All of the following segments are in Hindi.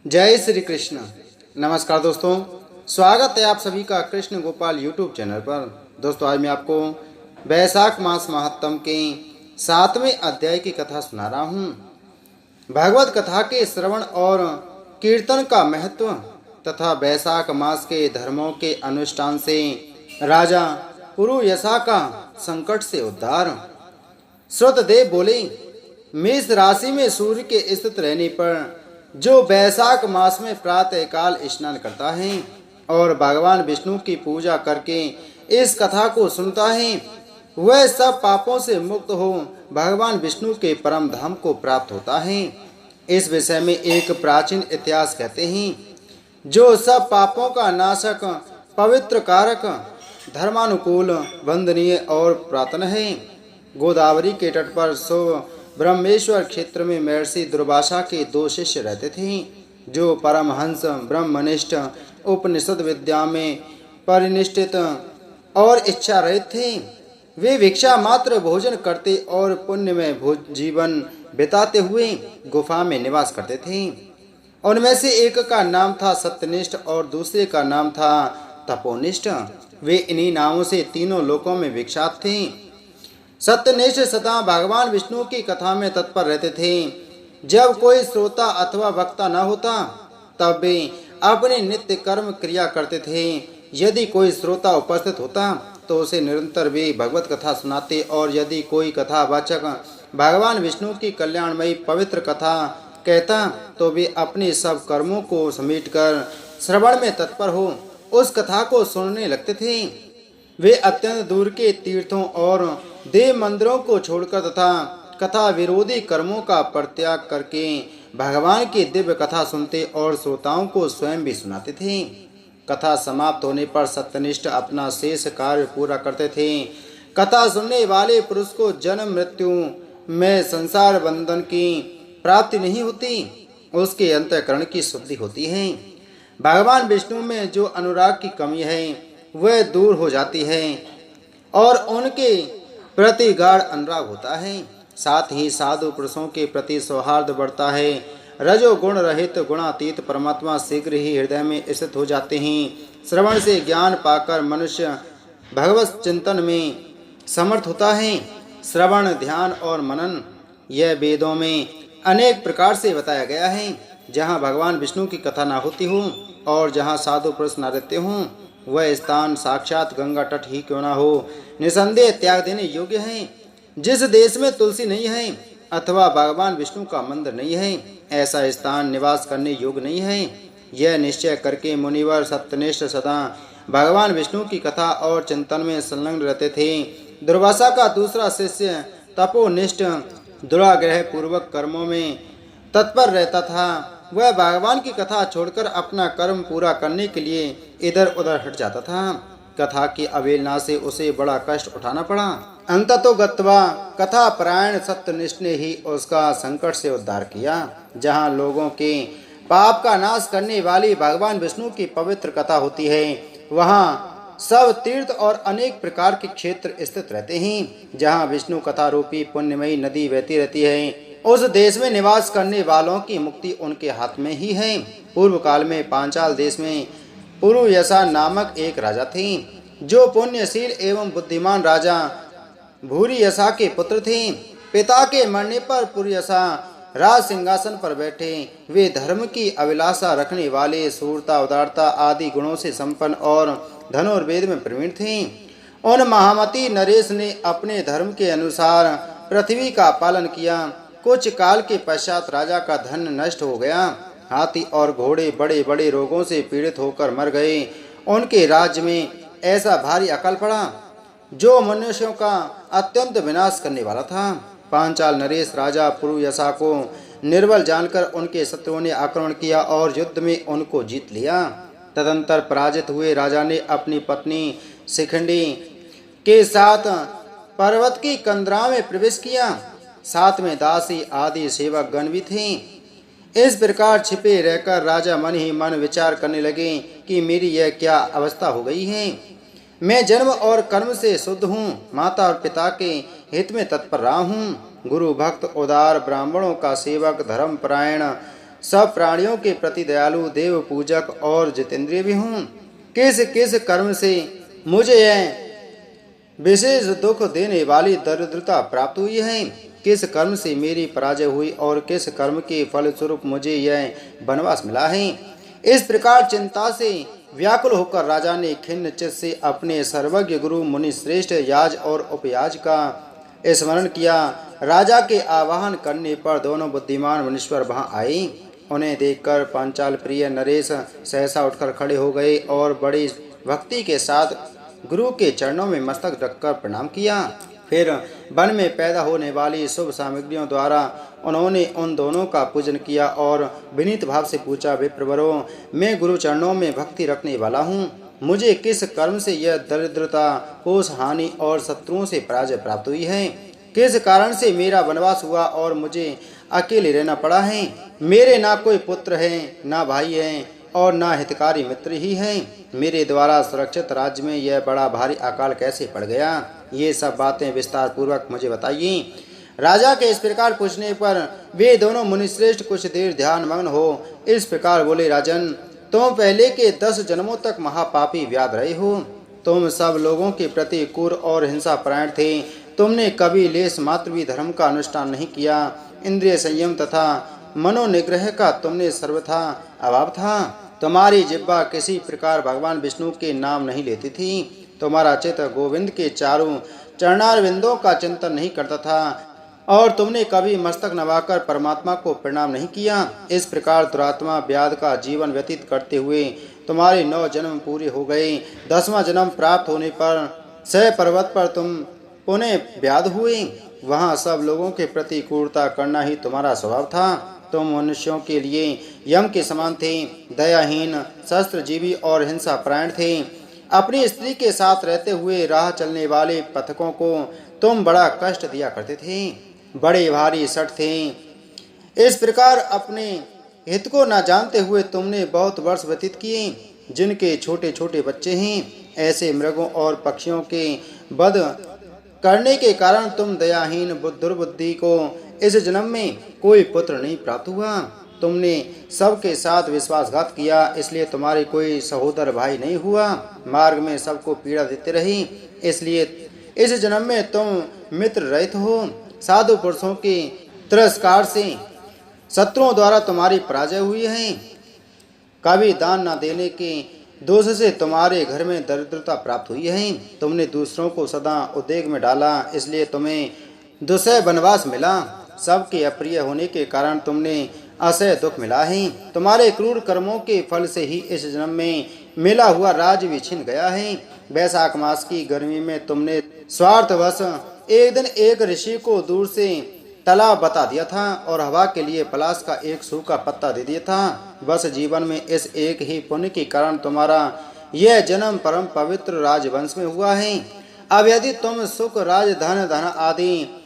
जय श्री कृष्ण। नमस्कार दोस्तों, स्वागत है आप सभी का कृष्ण गोपाल यूट्यूब चैनल पर। दोस्तों, आज मैं आपको वैशाख मास महात्म के 7वें अध्याय की कथा सुना रहा हूँ। भगवत कथा के श्रवण और कीर्तन का महत्व तथा वैशाख मास के धर्मों के अनुष्ठान से राजा पुरुयशा का संकट से उद्धार। श्रुतदेव बोले, मेष राशि में सूर्य के स्थित रहने पर जो वैशाख मास में प्रातः काल स्नान करता है और भगवान विष्णु की पूजा करके इस कथा को सुनता है, वह सब पापों से मुक्त हो भगवान विष्णु के परम धाम को प्राप्त होता है। इस विषय में एक प्राचीन इतिहास कहते हैं, जो सब पापों का नाशक, पवित्र कारक, धर्मानुकूल, वंदनीय और प्रार्थना है। गोदावरी के तट पर ब्रह्मेश्वर क्षेत्र में महर्षि दुर्वासा के 2 शिष्य रहते थे, जो परमहंस, ब्रह्मनिष्ठ, उपनिषद विद्या में परिनिष्ठित और इच्छा रहित थे। वे भिक्षा मात्र भोजन करते और पुण्यमय जीवन बिताते हुए गुफा में निवास करते थे। उनमें से एक का नाम था सत्यनिष्ठ और दूसरे का नाम था तपोनिष्ठ। वे इन्हीं नामों से तीनों लोकों में विख्यात थे। सत्यनिष्ठ सदा भगवान विष्णु की कथा में तत्पर रहते थे। जब कोई श्रोता अथवा वक्ता न होता, तब वे अपने नित्य कर्म क्रिया करते थे। यदि कोई श्रोता उपस्थित होता तो उसे निरंतर वे भगवत कथा सुनाते, और यदि कोई कथावाचक भगवान विष्णु की कल्याणमयी पवित्र कथा कहता तो वे अपने सब कर्मों को समेटकर श्रवण में तत्पर हो उस कथा को सुनने लगते थे। वे अत्यंत दूर के तीर्थों और देव मंदिरों को छोड़कर तथा कथा विरोधी कर्मों का परित्याग करके भगवान की दिव्य कथा सुनते और श्रोताओं को स्वयं भी सुनाते थे। कथा समाप्त होने पर सत्यनिष्ठ अपना शेष कार्य पूरा करते थे। कथा सुनने वाले पुरुष को जन्म मृत्यु में संसार बंधन की प्राप्ति नहीं होती, उसके अंतःकरण की शुद्धि होती है। भगवान विष्णु में जो अनुराग की कमी है वह दूर हो जाती है और उनके प्रति गाढ़ अनुराग होता है। साथ ही साधु पुरुषों के प्रति सौहार्द बढ़ता है। रजोगुण रहित गुणातीत परमात्मा शीघ्र ही हृदय में स्थित हो जाते हैं। श्रवण से ज्ञान पाकर मनुष्य भगवत चिंतन में समर्थ होता है। श्रवण, ध्यान और मनन यह वेदों में अनेक प्रकार से बताया गया है। जहाँ भगवान विष्णु की कथा न होती हो और जहाँ साधु पुरुष न रहते हों, वह स्थान साक्षात गंगा तट ही क्यों ना हो, निसंदेह त्याग देने योग्य है। जिस देश में तुलसी नहीं है अथवा भगवान विष्णु का मंदिर नहीं है, ऐसा स्थान निवास करने योग्य नहीं है। यह निश्चय करके मुनिवर सत्यनिष्ठ सदा भगवान विष्णु की कथा और चिंतन में संलग्न रहते थे। दुर्वासा का दूसरा शिष्य तपोनिष्ठ दुराग्रह पूर्वक कर्मों में तत्पर रहता था। वह भगवान की कथा छोड़कर अपना कर्म पूरा करने के लिए इधर उधर हट जाता था। कथा की अवहेलना से उसे बड़ा कष्ट उठाना पड़ा। अंततो गत्वा कथा परायण सत्यनिष्ठ ने ही उसका संकट से उद्धार किया। जहाँ लोगों के पाप का नाश करने वाली भगवान विष्णु की पवित्र कथा होती है, वहाँ सब तीर्थ और अनेक प्रकार के क्षेत्र स्थित रहते हैं। जहाँ विष्णु कथा रूपी पुण्यमयी नदी बहती रहती है, उस देश में निवास करने वालों की मुक्ति उनके हाथ में ही है। पूर्व काल में पांचाल देश में पुरुयशा नामक एक राजा थे, जो पुण्यशील एवं बुद्धिमान राजा भूरियशा के पुत्र थे। पिता के मरने पर पुरुयशा राज सिंहासन पर बैठे। वे धर्म की अभिलाषा रखने वाले, शूरता, उदारता आदि गुणों से संपन्न और धनुर्वेद में प्रवीण थे। उन महामती नरेश ने अपने धर्म के अनुसार पृथ्वी का पालन किया। कुछ काल के पश्चात राजा का धन नष्ट हो गया। हाथी और घोड़े बड़े बड़े रोगों से पीड़ित होकर मर गए। उनके राज्य में ऐसा भारी अकाल पड़ा जो मनुष्यों का अत्यंत विनाश करने वाला था। पांचाल नरेश राजा पुरुयशा को निर्बल जानकर उनके शत्रुओं ने आक्रमण किया और युद्ध में उनको जीत लिया। तदंतर पराजित हुए राजा ने अपनी पत्नी शिखंडी के साथ पर्वत की कंदरा में प्रवेश किया। साथ में दासी आदि सेवक गण भी थे। इस प्रकार छिपे रहकर राजा मन ही मन विचार करने लगे कि मेरी यह क्या अवस्था हो गई है। मैं जन्म और कर्म से शुद्ध हूँ, माता और पिता के हित में तत्पर रहा हूँ। गुरु भक्त, उदार, ब्राह्मणों का सेवक, धर्म परायण, सब प्राणियों के प्रति दयालु, देव पूजक और जितेंद्रिय भी हूँ। किस किस कर्म से मुझे यह विशेष दुख देने वाली दरिद्रता प्राप्त हुई है? किस कर्म से मेरी पराजय हुई और किस कर्म के फलस्वरूप मुझे यह वनवास मिला है? इस प्रकार चिंता से व्याकुल होकर राजा ने खिन्न चित्त से अपने सर्वज्ञ गुरु मुनि श्रेष्ठ याज और उपयाज का स्मरण किया। राजा के आवाहन करने पर दोनों बुद्धिमान मुनीश्वर वहां आए। उन्हें देखकर पांचाल प्रिय नरेश सहसा उठकर खड़े हो गए और बड़ी भक्ति के साथ गुरु के चरणों में मस्तक रखकर प्रणाम किया। फिर वन में पैदा होने वाली शुभ सामग्रियों द्वारा उन्होंने उन दोनों का पूजन किया और विनीत भाव से पूछा, विप्रवरों, मैं गुरु चरणों में भक्ति रखने वाला हूँ। मुझे किस कर्म से यह दरिद्रता, कोष हानि और शत्रुओं से पराजय प्राप्त हुई है? किस कारण से मेरा वनवास हुआ और मुझे अकेले रहना पड़ा है? मेरे ना कोई पुत्र है, ना भाई है और ना हितकारी मित्र ही है। मेरे द्वारा सुरक्षित राज्य में यह बड़ा भारी अकाल कैसे पड़ गया? ये सब बातें विस्तार पूर्वक मुझे बताइए। राजा के इस प्रकार पूछने पर वे दोनों मुनिश्रेष्ठ कुछ देर ध्यान मग्न हो इस प्रकार बोले, राजन, तुम पहले के 10 जन्मों तक महापापी व्याध रहे हो। तुम सब लोगों के प्रति क्रूर और हिंसा परायण थे। तुमने कभी लेश मात्र भी धर्म का अनुष्ठान नहीं किया। इंद्रिय संयम तथा मनोनिग्रह का तुमने सर्वथा अभाव था। तुम्हारी जिह्वा किसी प्रकार भगवान विष्णु के नाम नहीं लेती थी। तुम्हारा चित्त गोविंद के चारों चरणारविंदों का चिंतन नहीं करता था और तुमने कभी मस्तक नवाकर परमात्मा को प्रणाम नहीं किया। इस प्रकार दुरात्मा व्याध का जीवन व्यतीत करते हुए तुम्हारे 9 जन्म पूरे हो गए। 10वां जन्म प्राप्त होने पर सह पर्वत पर तुम पुनः व्याध हुए। वहाँ सब लोगों के प्रति क्रूरता करना ही तुम्हारा स्वभाव था। तुम मनुष्यों के लिए यम के समान थे, दयाहीन, शस्त्रजीवी और हिंसा परायण थे। अपनी स्त्री के साथ रहते हुए राह चलने वाले पथिकों को तुम बड़ा कष्ट दिया करते थे। बड़े भारी सठ थे। इस प्रकार अपने हित को न जानते हुए तुमने बहुत वर्ष व्यतीत किए। जिनके छोटे छोटे बच्चे हैं, ऐसे मृगों और पक्षियों के वध करने के कारण तुम दयाहीन दुर्बुद्धि को इस जन्म में कोई पुत्र नहीं प्राप्त हुआ। तुमने सबके साथ विश्वासघात किया, इसलिए तुम्हारे कोई सहोदर भाई नहीं हुआ। मार्ग में सबको पीड़ा देते रही, इसलिए इस जन्म में तुम मित्र रहित हो। साधु पुरुषों के तिरस्कार से शत्रुओं द्वारा तुम्हारी पराजय हुई है। कभी दान न देने के दोष से तुम्हारे घर में दरिद्रता प्राप्त हुई है। तुमने दूसरों को सदा उद्वेग में डाला, इसलिए तुम्हें दुसह वनवास मिला। सबके अप्रिय होने के कारण तुमने असह दुख मिला है। तुम्हारे क्रूर कर्मों के फल से ही इस जन्म में मिला हुआ राज्य भी छिन गया है। वैशाख मास की गर्मी में तुमने स्वार्थवश एक दिन एक ऋषि को दूर से तालाब बता दिया था और हवा के लिए पलाश का एक सूखा पत्ता दे दिया था। बस जीवन में इस एक ही पुण्य के कारण तुम्हारा यह जन्म परम पवित्र राजवंश में हुआ है। अब यदि तुम सुख, राज, धन आदि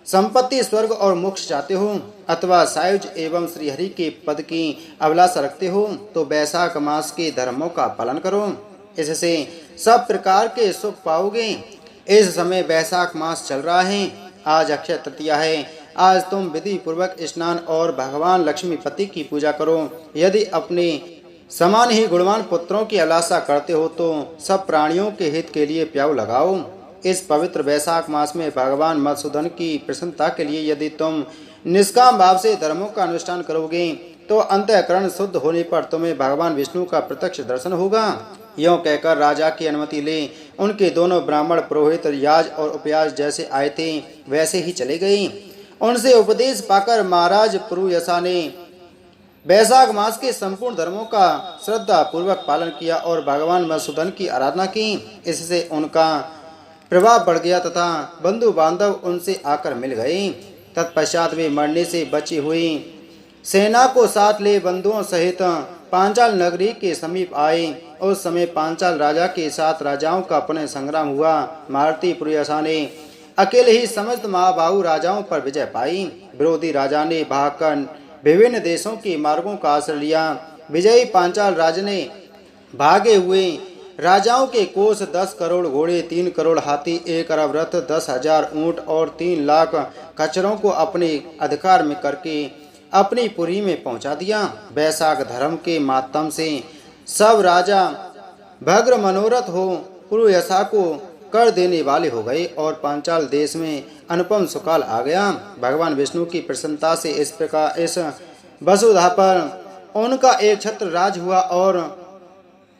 संपत्ति, स्वर्ग और मोक्ष चाहते हो अथवा सायुज एवं श्रीहरि के पद की अभिलाषा रखते हो तो वैशाख मास के धर्मों का पालन करो। इससे सब प्रकार के सुख पाओगे। इस समय वैशाख मास चल रहा है। आज अक्षय तृतीया है। आज तुम विधि पूर्वक स्नान और भगवान लक्ष्मीपति की पूजा करो। यदि अपने समान ही गुणवान पुत्रों की अभिलाषा करते हो तो सब प्राणियों के हित के लिए प्याऊ लगाओ। इस पवित्र वैशाख मास में भगवान मधुसूदन की प्रसन्नता के लिए यदि तुम निष्काम भाव से धर्मों का अनुष्ठान करोगे तो अंतःकरण शुद्ध होने पर तुम्हें भगवान विष्णु का प्रत्यक्ष दर्शन होगा। यों कहकर राजा की अनुमति ले उनके दोनों ब्राह्मण, पुरोहित, याज और उपयाज जैसे आए थे वैसे ही चले गए। उनसे उपदेश पाकर महाराज पुरुयसा ने वैशाख मास के संपूर्ण धर्मों का श्रद्धा पूर्वक पालन किया और भगवान मधुसूदन की आराधना की। इससे उनका प्रभाव बढ़ गया तथा बंधु बांधव उनसे आकर मिल गए। तत्पश्चात वे मरने से बची हुई सेना को साथ ले बंधुओं सहित पांचाल नगरी के समीप आए। उस समय पांचाल राजा के साथ राजाओं का पुनः संग्राम हुआ। महारथी पुरुयसा ने अकेले ही समस्त महाबाहु राजाओं पर विजय पाई। विरोधी राजा ने भागकर विभिन्न देशों के मार्गों का आश्रय लिया। विजयी पांचाल राजा ने भागे हुए राजाओं के कोष 10 करोड़ घोड़े, 3 करोड़ हाथी, 1 अरब रथ, 10,000 ऊंट और 3 लाख खच्चरों को अपने अधिकार में करके अपनी पुरी में पहुंचा दिया। वैशाख धर्म के मातम से सब राजा भग्र मनोरथ हो पूर्व यशा को कर देने वाले हो गए और पांचाल देश में अनुपम सुकाल आ गया। भगवान विष्णु की प्रसन्नता से इस प्रकार इस वसुधा पर उनका एक छत्र राज हुआ और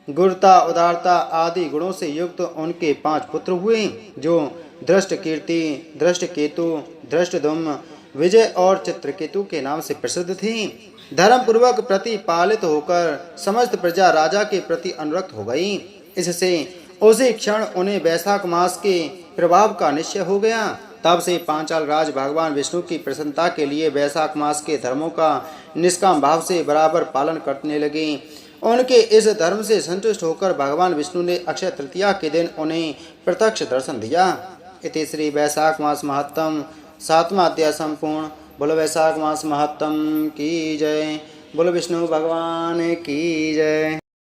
गुरुता उदारता आदि गुणों से युक्त उनके 5 पुत्र हुए, जो दृष्ट कीर्ति, दृष्ट केतु, दृष्टधुम्न, विजय और चित्रकेतु के नाम से प्रसिद्ध थे। धर्म पूर्वक प्रतिपालित होकर समस्त प्रजा राजा के प्रति अनुरक्त हो गई। इससे उसी क्षण उन्हें वैशाख मास के प्रभाव का निश्चय हो गया। तब से पांचाल राज भगवान विष्णु की प्रसन्नता के लिए वैशाख मास के धर्मों का निष्काम भाव से बराबर पालन करने लगे। उनके इस धर्म से संतुष्ट होकर भगवान विष्णु ने अक्षय तृतीया के दिन उन्हें प्रत्यक्ष दर्शन दिया। इति श्री वैशाख मास महत्तम 7वां अध्याय संपूर्ण। बोलो वैशाख मास महत्तम की जय। बोलो विष्णु भगवान की जय।